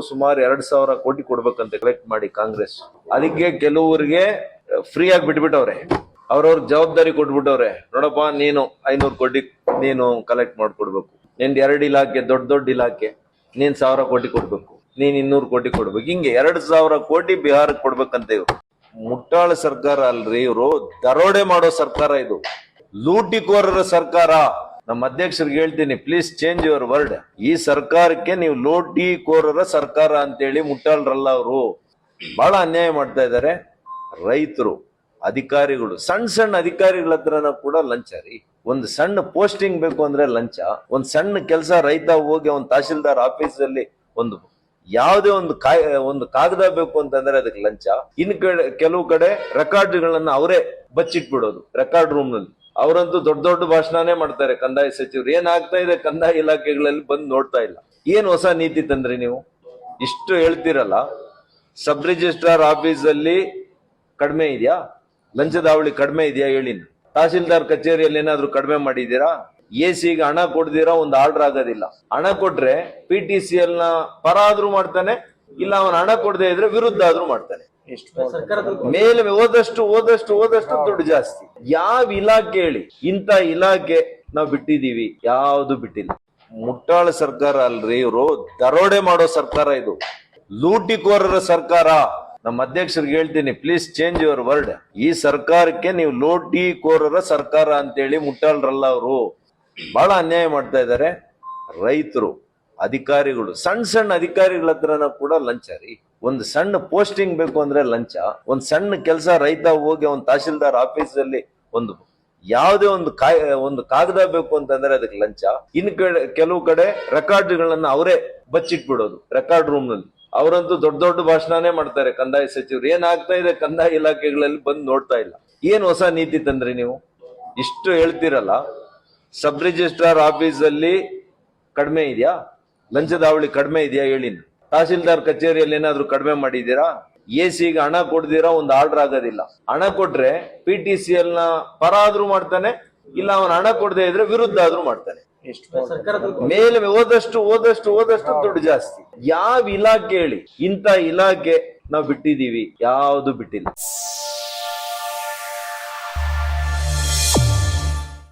ಸುಮಾರು 2,000 ಕೋಟಿ ಕೊಡ್ಬೇಕಂತೆ ಕಲೆಕ್ಟ್ ಮಾಡಿ ಕಾಂಗ್ರೆಸ್. ಅದಕ್ಕೆ ಕೆಲವರಿಗೆ ಫ್ರೀ ಆಗಿ ಬಿಟ್ಬಿಟ್ಟವ್ರೆ, ಅವ್ರವ್ರ ಜವಾಬ್ದಾರಿ ಕೊಟ್ಬಿಟ್ಟವ್ರೆ. ನೋಡಪ್ಪ, ನೀನು 500 ಕೋಟಿ ನೀನು ಕಲೆಕ್ಟ್ ಮಾಡ್ಕೊಡ್ಬೇಕು, ನಿಂದ್ 2 ಇಲಾಖೆ ದೊಡ್ಡ ಇಲಾಖೆ, ನೀನ್ 1,000 ಕೋಟಿ ಕೊಡ್ಬೇಕು, ನೀನ್ 200 ಕೋಟಿ ಕೊಡ್ಬೇಕು. ಹಿಂಗೆ 2,000 ಕೋಟಿ ಬಿಹಾರಕ್ಕೆ ಕೊಡ್ಬೇಕಂತ. ಇವ್ರು ಮುಟ್ಟಾಳ ಸರ್ಕಾರ ಅಲ್ರಿ, ಇವರು ದರೋಡೆ ಮಾಡೋ ಸರ್ಕಾರ, ಇದು ಲೂಟಿಕೋರರ ಸರ್ಕಾರ. ನಮ್ಮ ಅಧ್ಯಕ್ಷರಿಗೆ ಹೇಳ್ತೀನಿ, ಪ್ಲೀಸ್ ಚೇಂಜ್ ಯುವರ್ ವರ್ಡ್. ಈ ಸರ್ಕಾರಕ್ಕೆ ನೀವು ಲೂಟಿಕೋರರ ಸರ್ಕಾರ ಅಂತೇಳಿ ಮುಟ್ಟಾಳ್ರಲ್ಲ. ಅವರು ಬಹಳ ಅನ್ಯಾಯ ಮಾಡ್ತಾ ಇದ್ದಾರೆ. ರೈತರು, ಅಧಿಕಾರಿಗಳು, ಸಣ್ಣ ಅಧಿಕಾರಿಗಳ ಹತ್ರನ ಕೂಡ ಲಂಚ ರೀ. ಒಂದು ಸಣ್ಣ ಪೋಸ್ಟಿಂಗ್ ಬೇಕು ಅಂದ್ರೆ ಲಂಚ, ಒಂದ್ ಸಣ್ಣ ಕೆಲಸ ರೈತ ಹೋಗಿ ಒಂದು ತಹಶೀಲ್ದಾರ್ ಆಫೀಸ್ ಅಲ್ಲಿ ಯಾವುದೇ ಒಂದು ಕಾಗದ ಬೇಕು ಅಂತಂದ್ರೆ ಅದಕ್ಕೆ ಲಂಚ. ಇನ್ ಕೆಲವು ಕಡೆ ರೆಕಾರ್ಡ್ಗಳನ್ನ ಅವರೇ ಬಚ್ಚಿಟ್ಬಿಡೋದು ರೆಕಾರ್ಡ್ ರೂಮ್ ನಲ್ಲಿ. ಅವರಂತೂ ದೊಡ್ಡ ಭಾಷಣನೇ ಮಾಡ್ತಾರೆ. ಕಂದಾಯ ಸಚಿವರು ಏನಾಗ್ತಾ ಇದೆ ಕಂದಾಯ ಇಲಾಖೆಗಳಲ್ಲಿ ಬಂದು ನೋಡ್ತಾ ಇಲ್ಲ. ಏನ್ ಹೊಸ ನೀತಿ ತಂದ್ರಿ ನೀವು? ಇಷ್ಟು ಹೇಳ್ತಿರಲ್ಲ, ಸಬ್ ರಿಜಿಸ್ಟ್ರಾರ್ ಆಫೀಸ್ ಅಲ್ಲಿ ಕಡಿಮೆ ಇದೆಯಾ? ಲಂಚದ ಹಾವಳಿ ಕಡಿಮೆ ಇದೆಯಾ ಹೇಳಿ? ತಹಶೀಲ್ದಾರ್ ಕಚೇರಿಯಲ್ಲಿ ಏನಾದ್ರು ಕಡಿಮೆ ಮಾಡಿದೀರಾ? ಎಸಿಗೆ ಹಣ ಕೊಡ್ದಿರಾ ಒಂದು ಆರ್ಡರ್ ಆಗೋದಿಲ್ಲ. ಹಣ ಕೊಟ್ರೆ PTCL ನ ಪರ ಆದ್ರೂ ಮಾಡ್ತಾನೆ, ಇಲ್ಲ ಅವನ ಹಣ ಕೊಡದೆ ಇದ್ರೆ ವಿರುದ್ಧ ಆದ್ರೂ ಮಾಡ್ತಾನೆ. ಮೇಲೆ ಓದಷ್ಟು ದುಡ್ಡು ಜಾಸ್ತಿ. ಯಾವ ಇಲಾಖೆ ಹೇಳಿ ಇಂಥ ಇಲಾಖೆ ನಾವು ಬಿಟ್ಟಿದೀವಿ? ಯಾವ್ದು ಬಿಟ್ಟಿಲ್ಲ. ಮುಟ್ಟಾಳ ಸರ್ಕಾರ ಅಲ್ರಿ, ಇವರು ದರೋಡೆ ಮಾಡೋ ಸರ್ಕಾರ, ಇದು ಲೂಟಿಕೋರರ ಸರ್ಕಾರ. ನಮ್ಮ ಅಧ್ಯಕ್ಷರಿಗೆ ಹೇಳ್ತೀನಿ, ಪ್ಲೀಸ್ ಚೇಂಜ್ ಯುವರ್ ವರ್ಡ್. ಈ ಸರ್ಕಾರಕ್ಕೆ ನೀವು ಲೂಟಿಕೋರರ ಸರ್ಕಾರ ಅಂತೇಳಿ ಮುಟ್ಟಾಳ್ರಲ್ಲ. ಅವರು ಬಹಳ ಅನ್ಯಾಯ ಮಾಡ್ತಾ ಇದ್ದಾರೆ. ರೈತರು, ಅಧಿಕಾರಿಗಳು, ಸಣ್ಣ ಅಧಿಕಾರಿಗಳ ಹತ್ರನ ಕೂಡ ಲಂಚ ರೀ. ಒಂದು ಸಣ್ಣ ಪೋಸ್ಟಿಂಗ್ ಬೇಕು ಅಂದ್ರೆ ಲಂಚ, ಒಂದ್ ಸಣ್ಣ ಕೆಲಸ ರೈತ ಹೋಗಿ ಒಂದು ತಹಶೀಲ್ದಾರ್ ಆಫೀಸ್ ಅಲ್ಲಿ ಯಾವುದೇ ಒಂದು ಕಾಗದ ಬೇಕು ಅಂತಂದ್ರೆ ಅದಕ್ಕೆ ಲಂಚ. ಇನ್ ಕೆಲವು ಕಡೆ ರೆಕಾರ್ಡ್ಗಳನ್ನ ಅವರೇ ಬಚ್ಚಿಟ್ಬಿಡೋದು ರೆಕಾರ್ಡ್ ರೂಮ್ ನಲ್ಲಿ. ಅವರಂತೂ ದೊಡ್ಡ ಭಾಷಣನೇ ಮಾಡ್ತಾರೆ. ಕಂದಾಯ ಸಚಿವರು ಏನಾಗ್ತಾ ಇದೆ ಕಂದಾಯ ಇಲಾಖೆಗಳಲ್ಲಿ ಬಂದು ನೋಡ್ತಾ ಇಲ್ಲ. ಏನ್ ಹೊಸ ನೀತಿ ತಂದ್ರಿ ನೀವು? ಇಷ್ಟು ಹೇಳ್ತಿರಲ್ಲ, ಸಬ್ ರಿಜಿಸ್ಟ್ರಾರ್ ಆಫೀಸ್ ಅಲ್ಲಿ ಕಡಿಮೆ ಇದೆಯಾ? ಲಂಚದ ಹಾವಳಿ ಕಡಿಮೆ ಇದೆಯಾ ಹೇಳಿ? ತಹಶೀಲ್ದಾರ್ ಕಚೇರಿಯಲ್ಲಿ ಏನಾದ್ರು ಕಡಿಮೆ ಮಾಡಿದೀರಾ? ಎಸಿಗೆ ಹಣ ಕೊಡ್ದಿರಾ ಒಂದು ಆರ್ಡರ್ ಆಗೋದಿಲ್ಲ. ಹಣ ಕೊಟ್ರೆ PTCL ನ ಪರ ಆದ್ರೂ ಮಾಡ್ತಾನೆ, ಇಲ್ಲ ಅವನ ಹಣ ಕೊಡದೆ ಇದ್ರೆ ವಿರುದ್ಧ ಆದ್ರೂ ಮಾಡ್ತಾನೆ. ಮೇಲೆ ಓದಷ್ಟು ದುಡ್ಡು ಜಾಸ್ತಿ. ಯಾವ ಇಲಾಖೆ ಹೇಳಿ ಇಂಥ ಇಲಾಖೆ ನಾವು ಬಿಟ್ಟಿದೀವಿ? ಯಾವ್ದು ಬಿಟ್ಟಿಲ್ಲ.